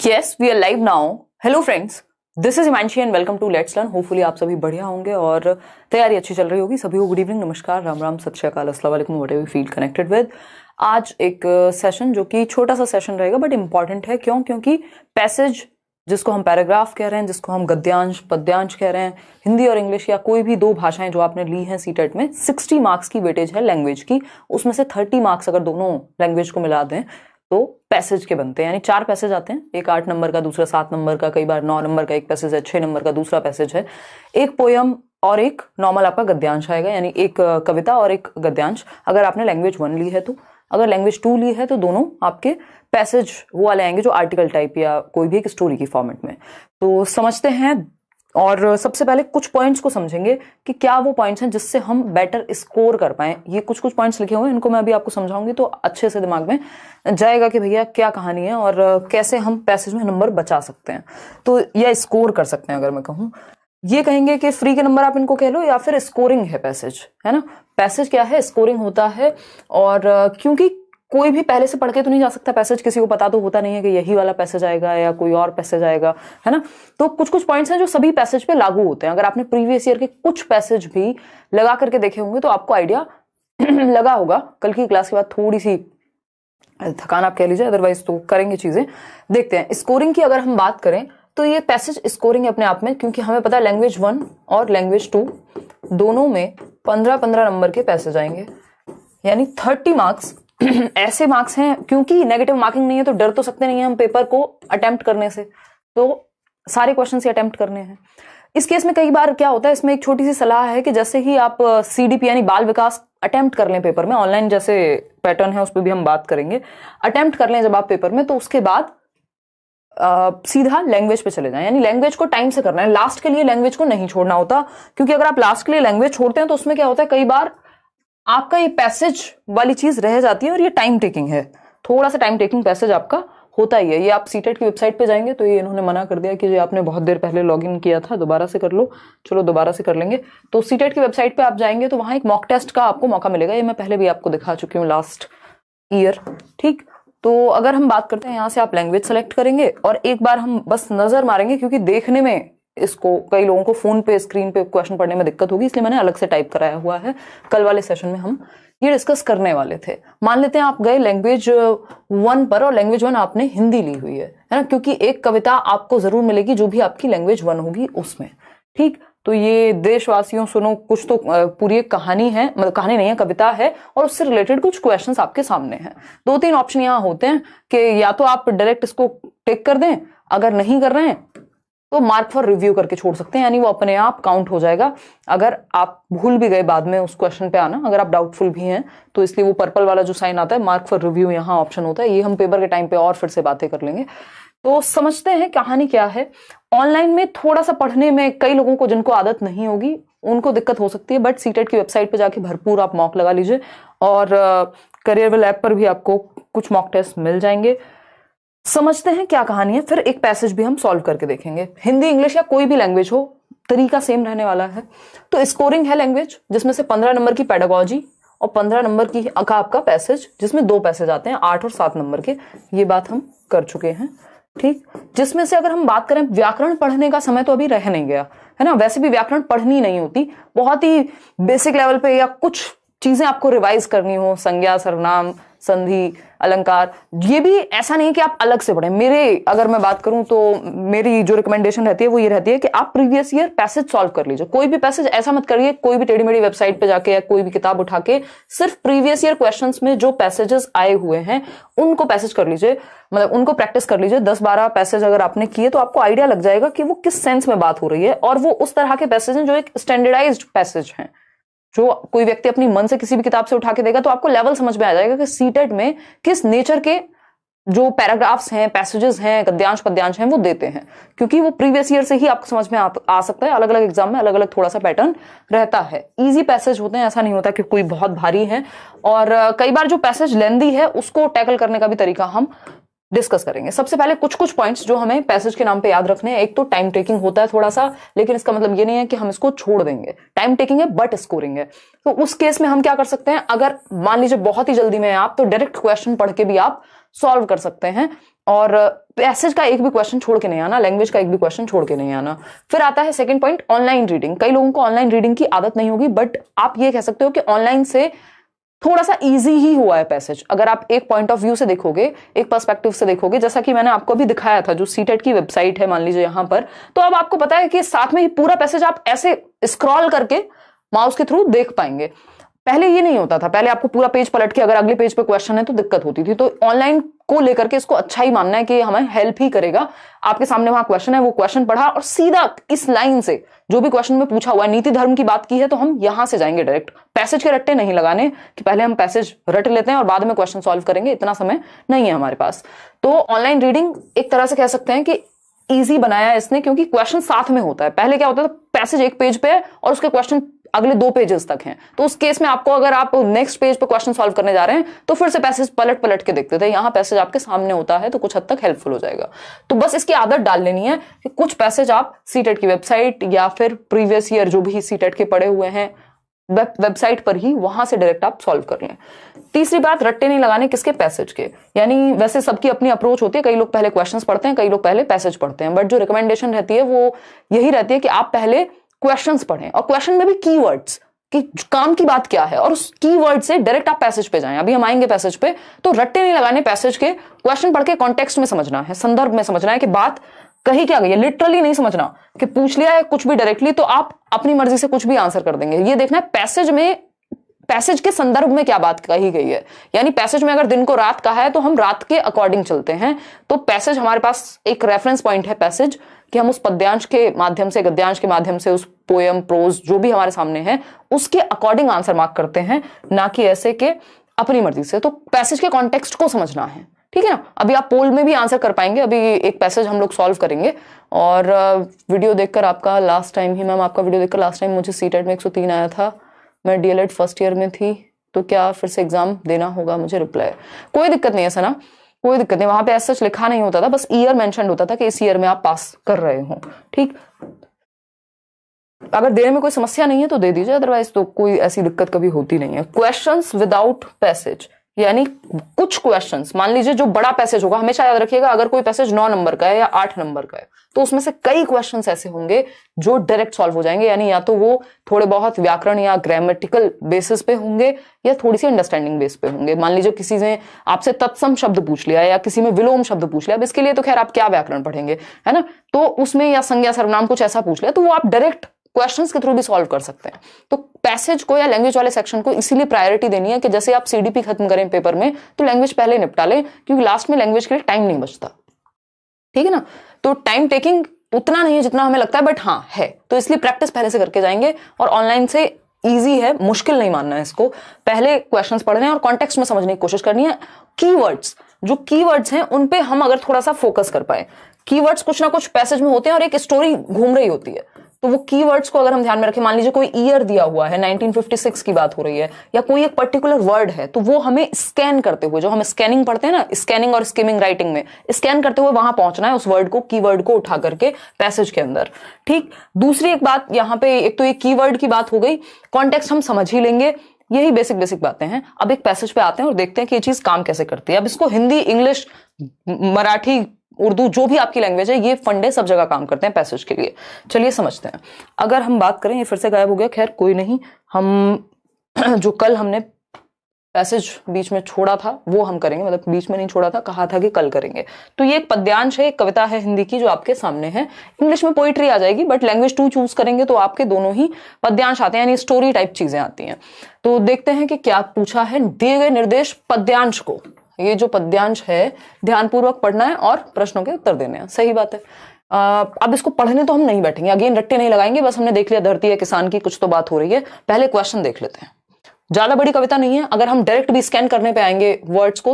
Yes, we are live now. Hello friends, this is Himanshi and welcome to Let's Learn. Hopefully आप सभी बढ़िया होंगे और तैयारी अच्छी चल रही होगी. सभी को गुड इवनिंग, नमस्कार, राम राम, सत श्री अकाल, अस्सलाम वालेकुम, whatever you feel connected with. आज एक सेशन जो कि छोटा सा सेशन रहेगा बट इंपॉर्टेंट है. क्योंकि पैसेज जिसको हम पैराग्राफ कह रहे हैं, जिसको हम गद्यांश पद्यांश कह रहे हैं, हिंदी और इंग्लिश या कोई भी दो भाषाएं जो आपने ली हैं सीटेट में, 60 मार्क्स की वेटेज है लैंग्वेज की. उसमें से 30 मार्क्स अगर दोनों लैंग्वेज को मिला दें तो पैसेज के बनते हैं. यानी 4 पैसेज आते हैं, एक 8 नंबर का, दूसरा 7 नंबर का, कई बार 9 नंबर का एक पैसेज है, 6 नंबर का दूसरा पैसेज है, एक पोयम और एक नॉर्मल आपका गद्यांश आएगा. यानी एक कविता और एक गद्यांश अगर आपने लैंग्वेज 1 ली है तो. अगर लैंग्वेज 2 ली है तो दोनों आपके पैसेज वो वाले आएंगे जो आर्टिकल टाइप या कोई भी एक स्टोरी की फॉर्मेट में. तो समझते हैं और सबसे पहले कुछ पॉइंट्स को समझेंगे कि क्या वो पॉइंट्स हैं जिससे हम बेटर स्कोर कर पाएं. ये कुछ पॉइंट्स लिखे हुए हैं, इनको मैं अभी आपको समझाऊंगी तो अच्छे से दिमाग में जाएगा कि भैया क्या कहानी है और कैसे हम पैसेज में नंबर बचा सकते हैं तो या स्कोर कर सकते हैं. अगर मैं कहूँ, ये कहेंगे कि फ्री के नंबर आप इनको कह लो या फिर स्कोरिंग है पैसेज, है ना. पैसेज क्या है, स्कोरिंग होता है. और क्योंकि कोई भी पहले से पढ़ के तो नहीं जा सकता पैसेज, किसी को पता तो होता नहीं है कि यही वाला पैसेज आएगा या कोई और पैसेज आएगा, है ना. तो कुछ पॉइंट्स हैं जो सभी पैसेज पे लागू होते हैं. अगर आपने प्रीवियस ईयर के कुछ पैसेज भी लगा करके देखे होंगे तो आपको आइडिया लगा होगा. कल की क्लास के बाद थोड़ी सी थकान आप कह लीजिए, अदरवाइज तो करेंगे चीजें. देखते हैं स्कोरिंग की अगर हम बात करें तो ये पैसेज स्कोरिंग अपने आप में, क्योंकि हमें पता है लैंग्वेज 1 और लैंग्वेज 2 दोनों में 15-15 नंबर के पैसेज आएंगे. यानी 30 मार्क्स ऐसे मार्क्स हैं. क्योंकि नेगेटिव मार्किंग नहीं है तो डर तो सकते नहीं है हम पेपर को अटेम्प्ट करने से, तो सारे क्वेश्चन से अटेम्प्ट करने हैं. इस केस में कई बार क्या होता है, इसमें एक छोटी सी सलाह है कि जैसे ही आप CDP यानी बाल विकास अटेम्प्ट कर लें पेपर में, ऑनलाइन जैसे पैटर्न है उस पर भी हम बात करेंगे, अटेम्प्ट कर लें जब आप पेपर में, तो उसके बाद सीधा लैंग्वेज पे चले जाएं. यानी लैंग्वेज को टाइम से करना है, लास्ट के लिए लैंग्वेज को नहीं छोड़ना होता. क्योंकि अगर आप लास्ट के लिए लैंग्वेज छोड़ते हैं तो उसमें क्या होता है, कई बार आपका ये पैसेज वाली चीज रह जाती है और ये टाइम टेकिंग है. थोड़ा सा टाइम टेकिंग पैसेज आपका होता ही है. ये आप सीटेट की वेबसाइट पे जाएंगे तो ये इन्होंने मना कर दिया कि जो आपने बहुत देर पहले लॉगिन किया था दोबारा से कर लो. चलो दोबारा से कर लेंगे. तो सीटेट की वेबसाइट पे आप जाएंगे तो वहां एक मॉक टेस्ट का आपको मौका मिलेगा. ये मैं पहले भी आपको दिखा चुकी हूँ लास्ट ईयर. ठीक, तो अगर हम बात करते हैं, यहाँ से आप लैंग्वेज सेलेक्ट करेंगे और एक बार हम बस नजर मारेंगे, क्योंकि देखने में इसको कई लोगों को फोन पे स्क्रीन पे क्वेश्चन पढ़ने में दिक्कत होगी, इसलिए मैंने अलग से टाइप कराया हुआ है. कल वाले सेशन में हम ये डिस्कस करने वाले थे. मान लेते हैं आप गए लैंग्वेज 1 पर और लैंग्वेज 1 आपने हिंदी ली हुई है ना, क्योंकि एक कविता आपको जरूर मिलेगी जो भी आपकी लैंग्वेज 1 होगी उसमें. ठीक, तो ये देशवासियों सुनो कुछ तो पूरी एक कहानी है, मतलब कहानी नहीं है, कविता है, और उससे रिलेटेड कुछ क्वेश्चंस आपके सामने हैं. 2-3 ऑप्शन यहाँ होते हैं कि या तो आप डायरेक्ट इसको टिक कर दें, अगर नहीं कर रहे हैं तो मार्क फॉर रिव्यू करके छोड़ सकते हैं. यानी वो अपने आप काउंट हो जाएगा. अगर आप भूल भी गए बाद में उस क्वेश्चन पे आना, अगर आप डाउटफुल भी हैं तो इसलिए वो पर्पल वाला जो साइन आता है मार्क फॉर रिव्यू, यहाँ ऑप्शन होता है. ये हम पेपर के टाइम पे और फिर से बातें कर लेंगे. तो समझते हैं कहानी क्या है. ऑनलाइन में थोड़ा सा पढ़ने में कई लोगों को जिनको आदत नहीं होगी उनको दिक्कत हो सकती है, बट सीटेट की वेबसाइट पे जाके भरपूर आप मॉक लगा लीजिए और करियरवेल ऐप पर भी आपको कुछ मॉक टेस्ट मिल जाएंगे. समझते हैं क्या कहानी है, फिर एक पैसेज भी हम सॉल्व करके देखेंगे. हिंदी, इंग्लिश या कोई भी लैंग्वेज हो, तरीका सेम रहने वाला है. तो स्कोरिंग है लैंग्वेज, जिसमें से 15 नंबर की पेडागोजी और 15 नंबर की का आपका पैसेज, जिसमें 2 पैसेज आते हैं 8 और 7 नंबर के. ये बात हम कर चुके हैं. ठीक, जिसमें से अगर हम बात करें, व्याकरण पढ़ने का समय तो अभी रह नहीं गया है ना. वैसे भी व्याकरण पढ़नी नहीं होती, बहुत ही बेसिक लेवल पे, या कुछ चीजें आपको रिवाइज करनी हो, संज्ञा, सर्वनाम, संधि, अलंकार, ये भी ऐसा नहीं कि आप अलग से पढ़ें. मेरे अगर मैं बात करूं तो मेरी जो रिकमेंडेशन रहती है वो ये रहती है कि आप प्रीवियस ईयर पैसेज सॉल्व कर लीजिए. कोई भी पैसेज ऐसा मत करिए कोई भी टेढ़ी मेढ़ी वेबसाइट पे जाके या कोई भी किताब उठा के, सिर्फ प्रीवियस ईयर क्वेश्चंस में जो पैसेजेस आए हुए हैं उनको पैसेज कर लीजिए, मतलब उनको प्रैक्टिस कर लीजिए. 10-12 पैसेज अगर आपने किए तो आपको आइडिया लग जाएगा कि वो किस सेंस में बात हो रही है. और वो उस तरह के पैसेज हैं जो एक स्टैंडर्डाइज्ड पैसेज हैं, जो कोई व्यक्ति अपनी मन से किसी भी किताब से उठा के देगा तो आपको लेवल समझ में आ जाएगा कि सीटेट में किस नेचर के जो पैराग्राफ्स हैं, पैसेजेस हैं, गद्यांश पद्यांश हैं वो देते हैं. क्योंकि वो प्रीवियस ईयर से ही आपको समझ में आ सकता है. अलग अलग एग्जाम में अलग अलग थोड़ा सा पैटर्न रहता है. इजी पैसेज होते हैं, ऐसा नहीं होता कि कोई बहुत भारी है. और कई बार जो पैसेज लेंदी है उसको टैकल करने का भी तरीका हम डिस्कस करेंगे. सबसे पहले कुछ पॉइंट्स जो हमें पैसेज के नाम पे याद रखने हैं. एक तो टाइम टेकिंग होता है थोड़ा सा, लेकिन इसका मतलब ये नहीं है कि हम इसको छोड़ देंगे. टाइम टेकिंग है बट स्कोरिंग है. तो उस केस में हम क्या कर सकते हैं, अगर मान लीजिए बहुत ही जल्दी में आप, तो डायरेक्ट क्वेश्चन पढ़ के भी आप सॉल्व कर सकते हैं. और पैसेज का एक भी क्वेश्चन छोड़ के नहीं आना, लैंग्वेज का एक भी क्वेश्चन छोड़ के नहीं आना। फिर आता है सेकंड पॉइंट, ऑनलाइन रीडिंग। कई लोगों को ऑनलाइन रीडिंग की आदत नहीं होगी, बट आप ये कह सकते हो कि ऑनलाइन से थोड़ा सा इजी ही हुआ है पैसेज। अगर आप एक पॉइंट ऑफ व्यू से देखोगे, एक पर्सपेक्टिव से देखोगे, जैसा कि मैंने आपको अभी दिखाया था, जो सीटेट की वेबसाइट है मान लीजिए यहां पर, तो अब आपको पता है कि साथ में ही पूरा पैसेज आप ऐसे स्क्रॉल करके माउस के थ्रू देख पाएंगे। पहले ये नहीं होता था, पहले आपको पूरा पेज पलट के अगर अगले पेज पे क्वेश्चन है तो दिक्कत होती थी। तो ऑनलाइन को लेकर के इसको अच्छा ही मानना है कि हमें हेल्प ही करेगा। आपके सामने वहां क्वेश्चन है, वो क्वेश्चन पढ़ा और सीधा इस लाइन से जो भी क्वेश्चन में पूछा हुआ है, नीति धर्म की बात की है तो हम यहां से जाएंगे डायरेक्ट। पैसेज के रट्टे नहीं लगाने कि पहले हम पैसेज रट लेते हैं और बाद में क्वेश्चन सॉल्व करेंगे, इतना समय नहीं है हमारे पास। तो ऑनलाइन रीडिंग एक तरह से कह सकते हैं कि इजी बनाया है इसने, क्योंकि क्वेश्चन साथ में होता है। पहले क्या होता था, पैसेज एक पेज पे है और उसके क्वेश्चन अगले 2 पेजेस तक हैं, तो उस केस में आपको अगर आप नेक्स्ट पेज पे क्वेश्चन सॉल्व करने जा रहे हैं तो फिर से पैसेज पलट पलट के देखते थे। यहां पैसेज आपके सामने होता है तो कुछ हद तक हेल्पफुल हो जाएगा। तो बस इसकी आदत डाल लेनी है कि कुछ पैसेज आप सीटेट की वेबसाइट या फिर प्रीवियस ईयर जो भी सीटेट के पढ़े हुए हैं वेबसाइट पर ही, वहां से डायरेक्ट आप सॉल्व कर लें। तीसरी बात, रट्टे नहीं लगाने किसके, पैसेज के। यानी वैसे सबकी अपनी अप्रोच होती है, कई लोग पहले क्वेश्चंस पढ़ते हैं, कई लोग पहले पैसेज पढ़ते हैं, बट जो रिकमेंडेशन रहती है वो यही रहती है कि आप पहले क्वेश्चंस पढ़ें, और क्वेश्चन में भी कीवर्ड्स कि काम की बात क्या है, और उस कीवर्ड से डायरेक्ट आप पैसेज पे जाएं। अभी हम आएंगे पैसेज पे, तो रट्टे नहीं लगाने पैसेज के। क्वेश्चन पढ़ के कॉन्टेक्स्ट में समझना है, संदर्भ में समझना है कि बात कही क्या गई है। लिटरली नहीं समझना कि पूछ लिया है कुछ भी डायरेक्टली तो आप अपनी मर्जी से कुछ भी आंसर कर देंगे। ये देखना है पैसेज में, पैसेज के संदर्भ में क्या बात कही गई है। यानी पैसेज में अगर दिन को रात कहा है तो हम रात के अकॉर्डिंग चलते हैं। तो पैसेज हमारे पास एक रेफरेंस पॉइंट है पैसेज, कि हम उस पद्यांश के माध्यम से, गद्यांश के माध्यम से, उस पोयम, प्रोज जो भी हमारे सामने है उसके अकॉर्डिंग आंसर मार्क करते हैं, ना कि ऐसे के अपनी मर्जी से। तो पैसेज के कॉन्टेक्स्ट को समझना है, ठीक है ना। अभी आप पोल में भी आंसर कर पाएंगे। अभी एक पैसेज हम लोग सॉल्व करेंगे और वीडियो देखकर आपका लास्ट टाइम ही, मैम आपका वीडियो देखकर लास्ट टाइम मुझे सीटेट में 103 आया था, मैं डीएलएड फर्स्ट ईयर में थी, तो क्या फिर से एग्जाम देना होगा मुझे? रिप्लाई, कोई दिक्कत नहीं है सना, कोई दिक्कत नहीं। वहां पे ऐसा सच लिखा नहीं होता था, बस ईयर मेंशन होता था कि इस ईयर में आप पास कर रहे हो, ठीक। अगर देने में कोई समस्या नहीं है तो दे दीजिए, अदरवाइज तो कोई ऐसी दिक्कत कभी होती नहीं है। क्वेश्चंस विदाउट पैसेज, यानी कुछ क्वेश्चंस, मान लीजिए जो बड़ा पैसेज होगा, हमेशा याद रखिएगा, अगर कोई पैसेज 9 नंबर का है या 8 नंबर का है तो उसमें से कई क्वेश्चंस ऐसे होंगे जो डायरेक्ट सॉल्व हो जाएंगे। यानी या तो वो थोड़े बहुत व्याकरण या ग्रामेटिकल बेसिस पे होंगे या थोड़ी सी अंडरस्टैंडिंग बेस पे होंगे। मान लीजिए किसी ने आपसे तत्सम शब्द पूछ लिया या किसी में विलोम शब्द पूछ लिया, अब इसके लिए तो खैर आप क्या व्याकरण पढ़ेंगे, है ना। तो उसमें या संज्ञा सर्वनाम कुछ ऐसा पूछ लिया तो वो आप डायरेक्ट क्वेश्चंस के थ्रू भी सॉल्व कर सकते हैं। तो पैसेज को या लैंग्वेज वाले सेक्शन को इसीलिए प्रायोरिटी देनी है कि जैसे आप सीडीपी खत्म करें पेपर में तो लैंग्वेज पहले निपटा लें, क्योंकि लास्ट में लैंग्वेज के लिए टाइम नहीं बचता, ठीक है ना। तो टाइम टेकिंग उतना नहीं है जितना हमें लगता है, बट हाँ है, तो इसलिए प्रैक्टिस पहले से करके जाएंगे। और ऑनलाइन से इजी है, मुश्किल नहीं मानना है इसको। पहले क्वेश्चंस पढ़ने और कॉन्टेक्स्ट में समझने की कोशिश करनी है। कीवर्ड्स, जो कीवर्ड्स हैं उन पे हम अगर थोड़ा सा फोकस कर पाए, कीवर्ड्स कुछ ना कुछ पैसेज में होते हैं और एक स्टोरी घूम रही होती है, तो वो कीवर्ड्स को अगर हम ध्यान में रखें, मान लीजिए कोई ईयर दिया हुआ है, 1956 की बात हो रही है, या कोई एक पर्टिकुलर वर्ड है, तो वो हमें स्कैन करते हुए, जो हम स्कैनिंग पढ़ते हैं ना, स्कैनिंग और स्किमिंग राइटिंग में, स्कैन करते हुए वहां पहुंचना है उस वर्ड को, कीवर्ड को उठा करके पैसेज के अंदर, ठीक। दूसरी एक बात यहाँ पे, एक तो ये कीवर्ड की बात हो गई, कॉन्टेक्स्ट हम समझ ही लेंगे, यही बेसिक बातें हैं। अब एक पैसेज पे आते हैं और देखते हैं कि ये चीज काम कैसे करती है। अब इसको हिंदी, इंग्लिश, मराठी, उर्दू, जो भी आपकी लैंग्वेज है, ये फंडे सब जगह काम करते हैं पैसेज के लिए। चलिए समझते हैं। अगर हम बात करें, ये फिर से गायब हो गया, खैर कोई नहीं, हम जो कल हमने पैसेज बीच में छोड़ा था वो हम करेंगे, मतलब बीच में नहीं छोड़ा था, कहा था कि कल करेंगे। तो ये एक पद्यांश है, एक कविता है हिंदी की जो आपके सामने है। इंग्लिश में पोइट्री आ जाएगी, बट लैंग्वेज 2 चूज करेंगे तो आपके दोनों ही पद्यांश आते हैं, यानी स्टोरी टाइप चीजें आती हैं। तो देखते हैं कि क्या पूछा है। दिए गए निर्देश पद्यांश को, ये जो पद्यांश है ध्यानपूर्वक पढ़ना है और प्रश्नों के उत्तर देने हैं। सही बात है। अब इसको पढ़ने तो हम नहीं बैठेंगे, अगेन रट्टे नहीं लगाएंगे, बस हमने देख लिया धरती है किसान की, कुछ तो बात हो रही है। पहले क्वेश्चन देख लेते हैं। ज्यादा बड़ी कविता नहीं है, अगर हम डायरेक्ट भी स्कैन करने पे आएंगे वर्ड्स को